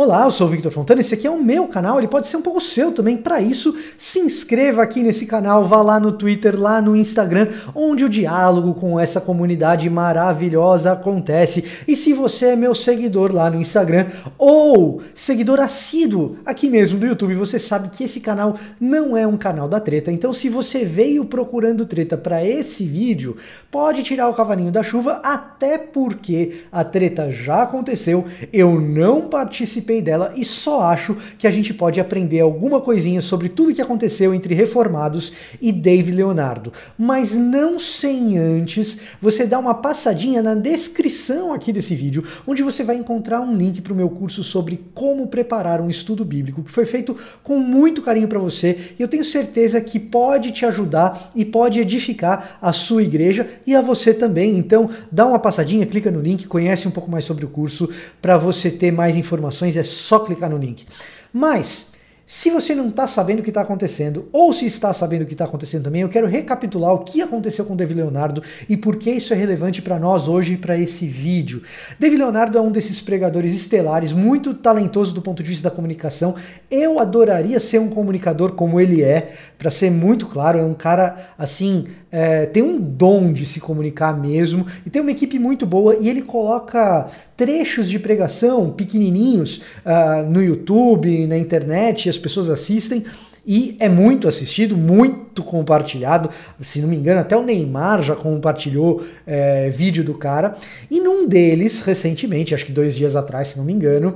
Olá, eu sou o Victor Fontana, esse aqui é o meu canal, ele pode ser um pouco seu também. Para isso, se inscreva aqui nesse canal, vá lá no Twitter, lá no Instagram, onde o diálogo com essa comunidade maravilhosa acontece. E se você é meu seguidor lá no Instagram, ou seguidor assíduo aqui mesmo do YouTube, você sabe que esse canal não é um canal da treta. Então, se você veio procurando treta para esse vídeo, pode tirar o cavalinho da chuva, até porque a treta já aconteceu, eu não participei dela e só acho que a gente pode aprender alguma coisinha sobre tudo que aconteceu entre Reformados e Dave Leonardo. Mas não sem antes você dar uma passadinha na descrição aqui desse vídeo, onde você vai encontrar um link para o meu curso sobre como preparar um estudo bíblico, que foi feito com muito carinho para você, e eu tenho certeza que pode te ajudar e pode edificar a sua igreja e a você também. Então dá uma passadinha, clica no link, conhece um pouco mais sobre o curso para você ter mais informações. É só clicar no link. Mas, se você não está sabendo o que está acontecendo, ou se está sabendo o que está acontecendo também, eu quero recapitular o que aconteceu com Dave Leonardo e por que isso é relevante para nós hoje e para esse vídeo. Dave Leonardo é um desses pregadores estelares, muito talentoso do ponto de vista da comunicação. Eu adoraria ser um comunicador como ele é, para ser muito claro, é um cara assim, tem um dom de se comunicar mesmo, e tem uma equipe muito boa, e ele coloca trechos de pregação pequenininhos no YouTube, na internet, as pessoas assistem, e é muito assistido, muito compartilhado. Se não me engano, até o Neymar já compartilhou vídeo do cara. E num deles, recentemente, acho que 2 dias atrás, se não me engano,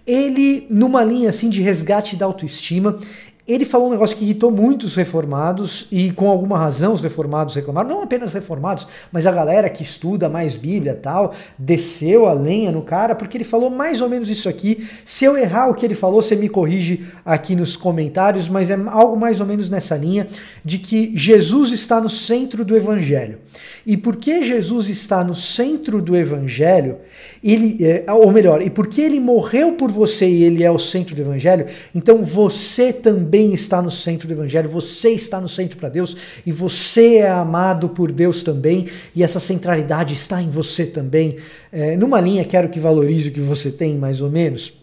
ele, numa linha assim de resgate da autoestima, ele falou um negócio que irritou muitos reformados, e com alguma razão os reformados reclamaram, não apenas reformados, mas a galera que estuda mais Bíblia e tal, desceu a lenha no cara, porque ele falou mais ou menos isso aqui. Se eu errar o que ele falou, você me corrige aqui nos comentários, mas é algo mais ou menos nessa linha, de que Jesus está no centro do Evangelho. E porque Jesus está no centro do Evangelho, ou melhor, e porque ele morreu por você e ele é o centro do Evangelho, então você também está no centro do Evangelho, você está no centro para Deus, e você é amado por Deus também, e essa centralidade está em você também. Numa linha, quero que valorize o que você tem, mais ou menos.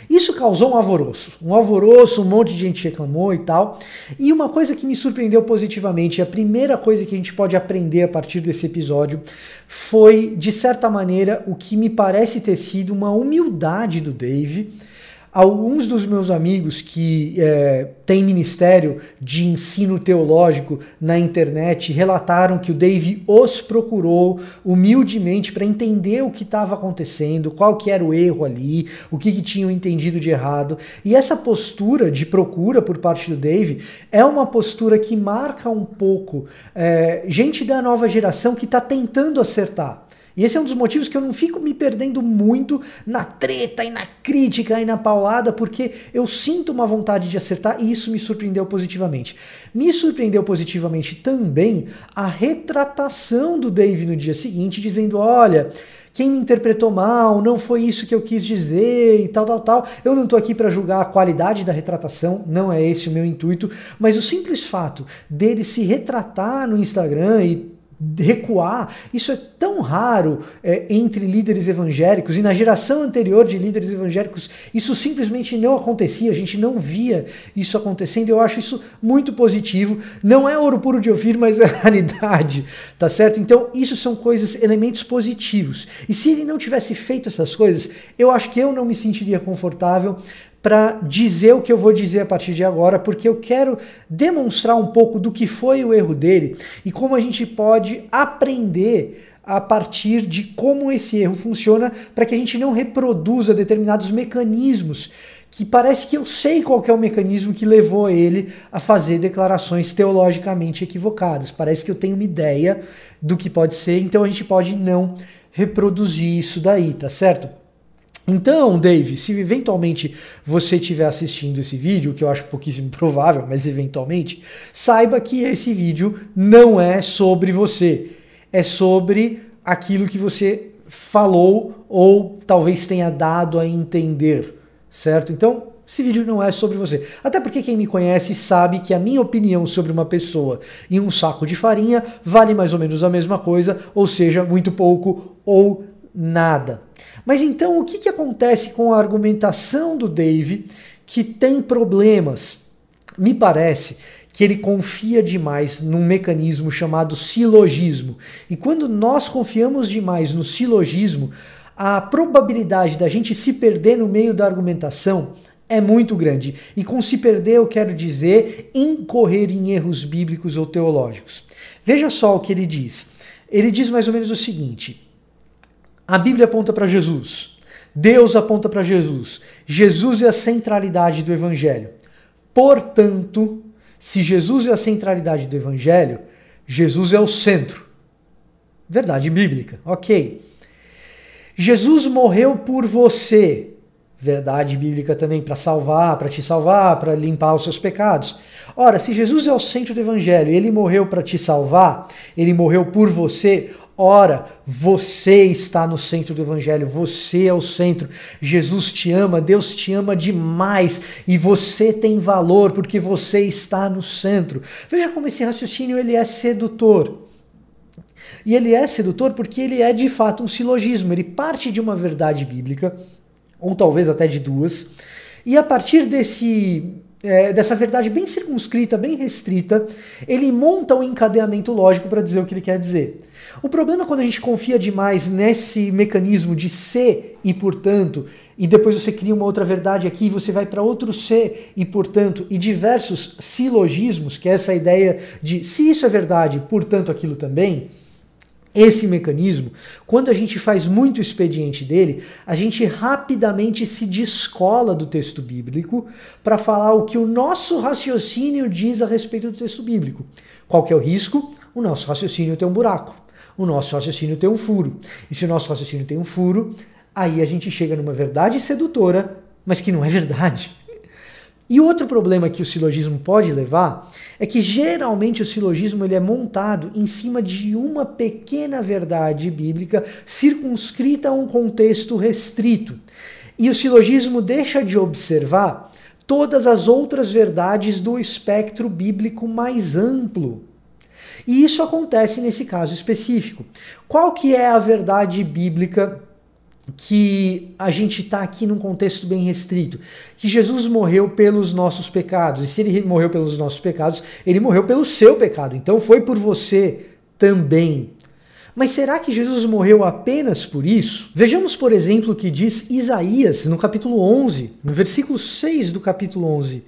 Isso causou um alvoroço, um monte de gente reclamou e tal. E uma coisa que me surpreendeu positivamente, a primeira coisa que a gente pode aprender a partir desse episódio, foi, de certa maneira, o que me parece ter sido uma humildade do Dave. Alguns dos meus amigos que têm ministério de ensino teológico na internet relataram que o Dave os procurou humildemente para entender o que estava acontecendo, qual que era o erro ali, o que tinham entendido de errado. E essa postura de procura por parte do Dave é uma postura que marca um pouco gente da nova geração que está tentando acertar. E esse é um dos motivos que eu não fico me perdendo muito na treta e na crítica e na paulada, porque eu sinto uma vontade de acertar e isso me surpreendeu positivamente. Me surpreendeu positivamente também a retratação do Dave no dia seguinte, dizendo, olha, quem me interpretou mal, não foi isso que eu quis dizer e tal, tal, tal. Eu não estou aqui para julgar a qualidade da retratação, não é esse o meu intuito, mas o simples fato dele se retratar no Instagram e recuar, isso é tão raro entre líderes evangélicos, e na geração anterior de líderes evangélicos isso simplesmente não acontecia, a gente não via isso acontecendo. Eu acho isso muito positivo, não é ouro puro de Ofir, mas é realidade, tá certo? Então isso são coisas, elementos positivos, e se ele não tivesse feito essas coisas, eu acho que eu não me sentiria confortável para dizer o que eu vou dizer a partir de agora, porque eu quero demonstrar um pouco do que foi o erro dele e como a gente pode aprender a partir de como esse erro funciona, para que a gente não reproduza determinados mecanismos, que parece que eu sei qual que é o mecanismo que levou ele a fazer declarações teologicamente equivocadas. Parece que eu tenho uma ideia do que pode ser, então a gente pode não reproduzir isso daí, tá certo? Então, Dave, se eventualmente você estiver assistindo esse vídeo, que eu acho pouquíssimo provável, mas eventualmente, saiba que esse vídeo não é sobre você. É sobre aquilo que você falou ou talvez tenha dado a entender, certo? Então, esse vídeo não é sobre você. Até porque quem me conhece sabe que a minha opinião sobre uma pessoa e um saco de farinha vale mais ou menos a mesma coisa, ou seja, muito pouco ou nada. Mas então o que acontece com a argumentação do Dave que tem problemas? Me parece que ele confia demais num mecanismo chamado silogismo. E quando nós confiamos demais no silogismo, a probabilidade da gente se perder no meio da argumentação é muito grande. E com se perder eu quero dizer incorrer em erros bíblicos ou teológicos. Veja só o que ele diz. Ele diz mais ou menos o seguinte: a Bíblia aponta para Jesus. Deus aponta para Jesus. Jesus é a centralidade do Evangelho. Portanto, se Jesus é a centralidade do Evangelho, Jesus é o centro. Verdade bíblica, ok. Jesus morreu por você. Verdade bíblica também, para salvar, para te salvar, para limpar os seus pecados. Ora, se Jesus é o centro do Evangelho e ele morreu para te salvar, ele morreu por você, ora, você está no centro do Evangelho, você é o centro. Jesus te ama, Deus te ama demais e você tem valor porque você está no centro. Veja como esse raciocínio ele é sedutor. E ele é sedutor porque ele é de fato um silogismo, ele parte de uma verdade bíblica, ou talvez até de duas, e a partir dessa verdade bem circunscrita, bem restrita, ele monta um encadeamento lógico para dizer o que ele quer dizer. O problema é quando a gente confia demais nesse mecanismo de ser e portanto, e depois você cria uma outra verdade aqui, você vai para outro ser e portanto, e diversos silogismos, que é essa ideia de se isso é verdade, portanto aquilo também. Esse mecanismo, quando a gente faz muito expediente dele, a gente rapidamente se descola do texto bíblico para falar o que o nosso raciocínio diz a respeito do texto bíblico. Qual que é o risco? O nosso raciocínio tem um buraco. O nosso raciocínio tem um furo. E se o nosso raciocínio tem um furo, aí a gente chega numa verdade sedutora, mas que não é verdade. E outro problema que o silogismo pode levar é que geralmente o silogismo ele é montado em cima de uma pequena verdade bíblica circunscrita a um contexto restrito. E o silogismo deixa de observar todas as outras verdades do espectro bíblico mais amplo. E isso acontece nesse caso específico. Qual que é a verdade bíblica que a gente está aqui num contexto bem restrito? Que Jesus morreu pelos nossos pecados. E se ele morreu pelos nossos pecados, ele morreu pelo seu pecado. Então foi por você também. Mas será que Jesus morreu apenas por isso? Vejamos, por exemplo, o que diz Isaías no capítulo 11, no versículo 6 do capítulo 11.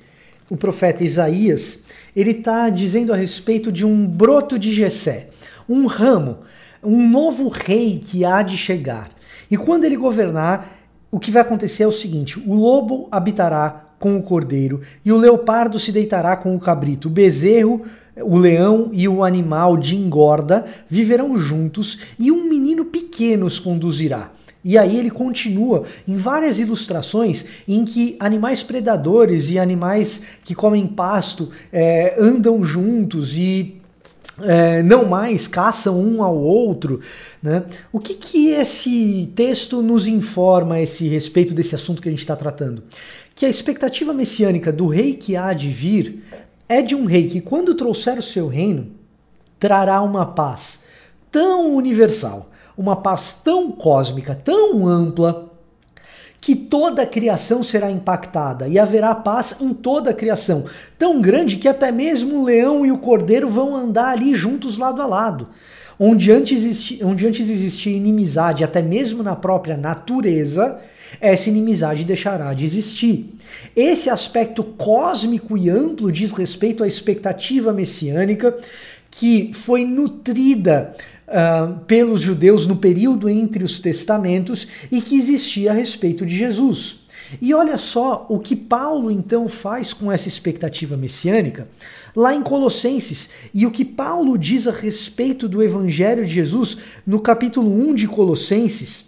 O profeta Isaías, ele está dizendo a respeito de um broto de Jessé, um ramo, um novo rei que há de chegar. E quando ele governar, o que vai acontecer é o seguinte: o lobo habitará com o cordeiro, e o leopardo se deitará com o cabrito, o bezerro, o leão e o animal de engorda viverão juntos, e um menino pequeno os conduzirá. E aí ele continua em várias ilustrações em que animais predadores e animais que comem pasto andam juntos e não mais caçam um ao outro, né? O que esse texto nos informa a esse respeito desse assunto que a gente está tratando? Que a expectativa messiânica do rei que há de vir é de um rei que, quando trouxer o seu reino, trará uma paz tão universal, uma paz tão cósmica, tão ampla, que toda a criação será impactada e haverá paz em toda a criação, tão grande que até mesmo o leão e o cordeiro vão andar ali juntos lado a lado. Onde antes existia inimizade, até mesmo na própria natureza, essa inimizade deixará de existir. Esse aspecto cósmico e amplo diz respeito à expectativa messiânica que foi nutrida pelos judeus no período entre os testamentos e que existia a respeito de Jesus. E olha só o que Paulo então faz com essa expectativa messiânica lá em Colossenses, e o que Paulo diz a respeito do Evangelho de Jesus no capítulo 1 de Colossenses,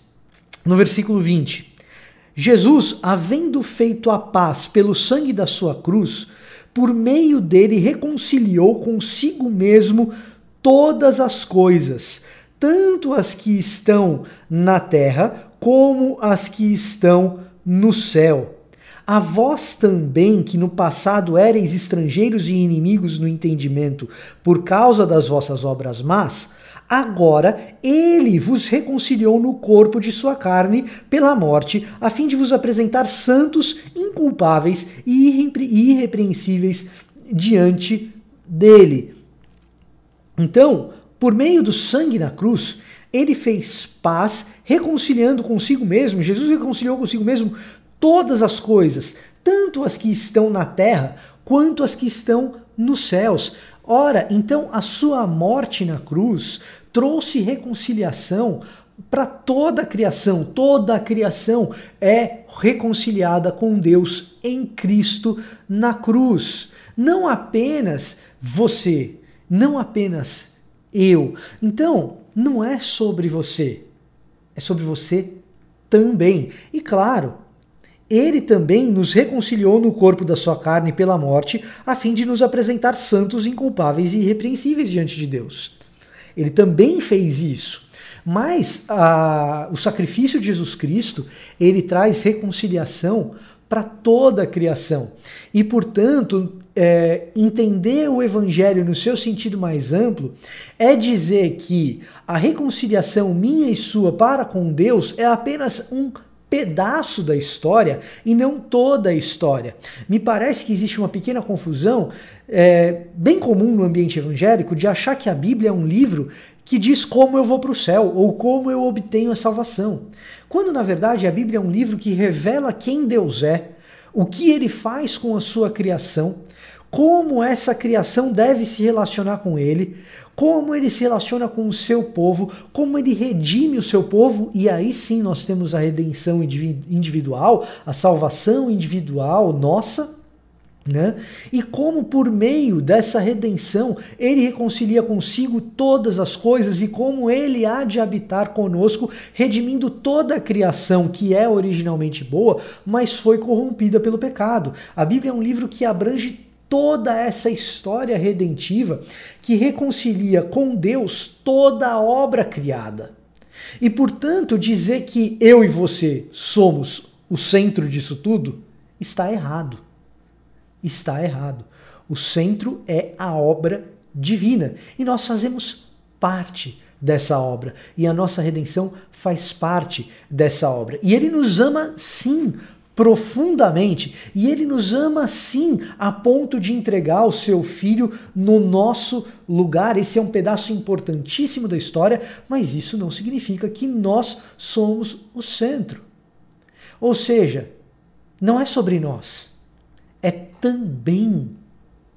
no versículo 20. Jesus, havendo feito a paz pelo sangue da sua cruz, por meio dele reconciliou consigo mesmo todas as coisas, tanto as que estão na terra como as que estão no céu. a vós também, que no passado éreis estrangeiros e inimigos no entendimento por causa das vossas obras más, agora ele vos reconciliou no corpo de sua carne pela morte, a fim de vos apresentar santos, inculpáveis e irrepreensíveis diante dele. Então, por meio do sangue na cruz, ele fez paz, reconciliando consigo mesmo. Jesus reconciliou consigo mesmo todas as coisas, tanto as que estão na terra, quanto as que estão nos céus. Ora, então a sua morte na cruz trouxe reconciliação para toda a criação. Toda a criação é reconciliada com Deus em Cristo na cruz. Não apenas você, não apenas eu. Então, não é sobre você, é sobre você também. E claro, ele também nos reconciliou no corpo da sua carne pela morte, a fim de nos apresentar santos, inculpáveis e irrepreensíveis diante de Deus. Ele também fez isso. Mas o sacrifício de Jesus Cristo, ele traz reconciliação para toda a criação. E, portanto, entender o Evangelho no seu sentido mais amplo é dizer que a reconciliação minha e sua para com Deus é apenas um pedaço da história e não toda a história. Me parece que existe uma pequena confusão, bem comum no ambiente evangélico, de achar que a Bíblia é um livro que diz como eu vou para o céu ou como eu obtenho a salvação. Quando, na verdade, a Bíblia é um livro que revela quem Deus é, o que ele faz com a sua criação, como essa criação deve se relacionar com ele, como ele se relaciona com o seu povo, como ele redime o seu povo, e aí sim nós temos a redenção individual, a salvação individual nossa, né? E como por meio dessa redenção ele reconcilia consigo todas as coisas e como ele há de habitar conosco, redimindo toda a criação que é originalmente boa, mas foi corrompida pelo pecado. A Bíblia é um livro que abrange toda essa história redentiva, que reconcilia com Deus toda a obra criada. E, portanto, dizer que eu e você somos o centro disso tudo está errado. Está errado. O centro é a obra divina. E nós fazemos parte dessa obra. E a nossa redenção faz parte dessa obra. E ele nos ama, sim, profundamente, e ele nos ama sim a ponto de entregar o seu filho no nosso lugar. Esse é um pedaço importantíssimo da história, mas isso não significa que nós somos o centro. Ou seja, não é sobre nós, é também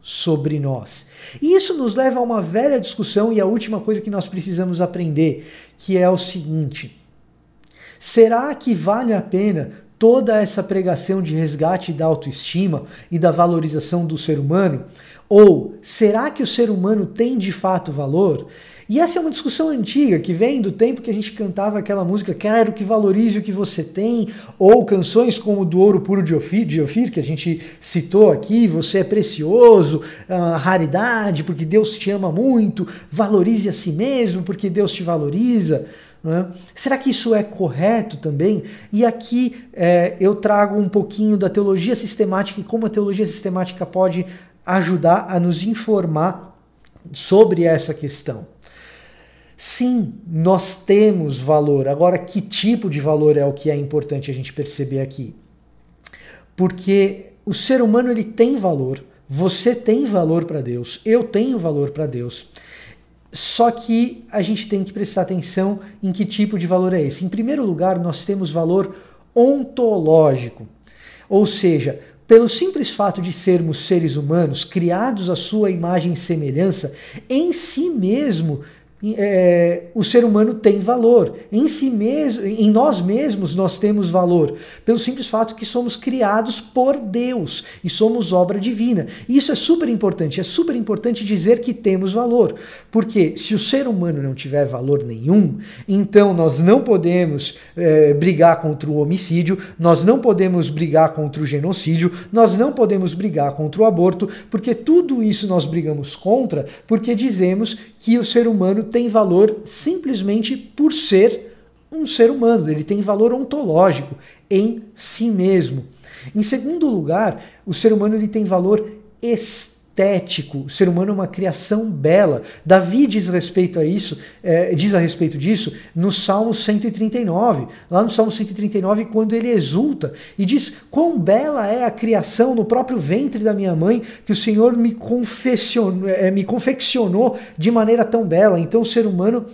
sobre nós. E isso nos leva a uma velha discussão e a última coisa que nós precisamos aprender, que é o seguinte: será que vale a pena toda essa pregação de resgate da autoestima e da valorização do ser humano? Ou será que o ser humano tem de fato valor? E essa é uma discussão antiga, que vem do tempo que a gente cantava aquela música Quero que valorize o que você tem, ou canções como do Ouro Puro de Ofir, que a gente citou aqui, você é precioso, raridade, porque Deus te ama muito, valorize a si mesmo, porque Deus te valoriza. Né? Será que isso é correto também? E aqui eu trago um pouquinho da teologia sistemática e como a teologia sistemática pode ajudar a nos informar sobre essa questão. Sim, nós temos valor. Agora, que tipo de valor é o que é importante a gente perceber aqui? Porque o ser humano ele tem valor, você tem valor para Deus, eu tenho valor para Deus. Só que a gente tem que prestar atenção em que tipo de valor é esse. Em primeiro lugar, nós temos valor ontológico, ou seja, pelo simples fato de sermos seres humanos, criados à sua imagem e semelhança, em si mesmo, o ser humano tem valor. Em si mesmo, em nós mesmos nós temos valor, pelo simples fato que somos criados por Deus e somos obra divina. E isso é super importante dizer que temos valor, porque se o ser humano não tiver valor nenhum, então nós não podemos brigar contra o homicídio, nós não podemos brigar contra o genocídio, nós não podemos brigar contra o aborto, porque tudo isso nós brigamos contra, porque dizemos que o ser humano tem valor simplesmente por ser um ser humano, ele tem valor ontológico em si mesmo. Em segundo lugar, o ser humano ele tem valor estético. O ser humano é uma criação bela. Davi diz a respeito disso no Salmo 139. Lá no Salmo 139, quando ele exulta e diz quão bela é a criação no próprio ventre da minha mãe, que o Senhor me confeccionou de maneira tão bela. Então o ser humano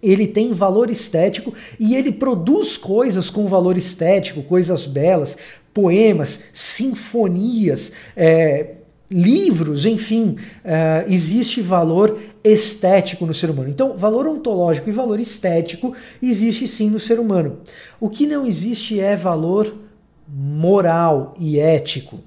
ele tem valor estético e ele produz coisas com valor estético, coisas belas, poemas, sinfonias, livros, enfim, existe valor estético no ser humano. Então, valor ontológico e valor estético existe sim no ser humano. O que não existe é valor moral e ético.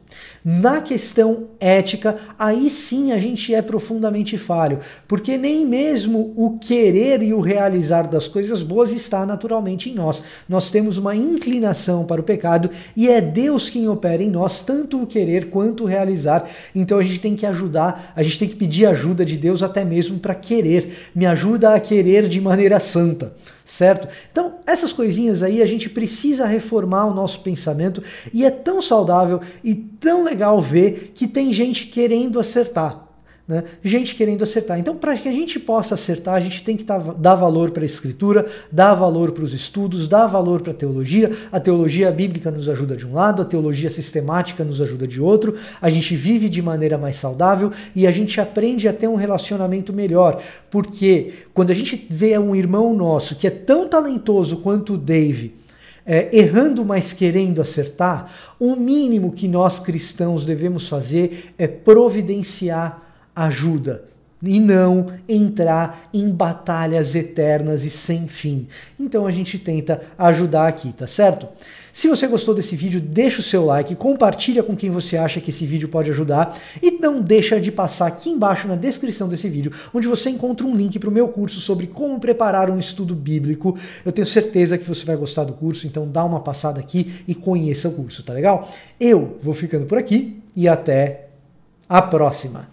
Na questão ética, aí sim a gente é profundamente falho, porque nem mesmo o querer e o realizar das coisas boas está naturalmente em nós. Nós temos uma inclinação para o pecado e é Deus quem opera em nós, tanto o querer quanto o realizar. Então a gente tem que ajudar, a gente tem que pedir ajuda de Deus até mesmo para querer. Me ajuda a querer de maneira santa. Certo? Então, essas coisinhas aí a gente precisa reformar o nosso pensamento e é tão saudável e tão legal ver que tem gente querendo acertar. Né? Gente querendo acertar. Então, para que a gente possa acertar, a gente tem que dar valor para a escritura, dar valor para os estudos, dar valor para a teologia. A teologia bíblica nos ajuda de um lado, a teologia sistemática nos ajuda de outro. A gente vive de maneira mais saudável e a gente aprende a ter um relacionamento melhor. Porque quando a gente vê um irmão nosso que é tão talentoso quanto o Dave, errando, mas querendo acertar, o mínimo que nós cristãos devemos fazer é providenciar ajuda e não entrar em batalhas eternas e sem fim. Então a gente tenta ajudar aqui, tá certo? Se você gostou desse vídeo, deixa o seu like, compartilha com quem você acha que esse vídeo pode ajudar e não deixa de passar aqui embaixo na descrição desse vídeo, onde você encontra um link para o meu curso sobre como preparar um estudo bíblico. Eu tenho certeza que você vai gostar do curso, então dá uma passada aqui e conheça o curso, tá legal? Eu vou ficando por aqui e até a próxima!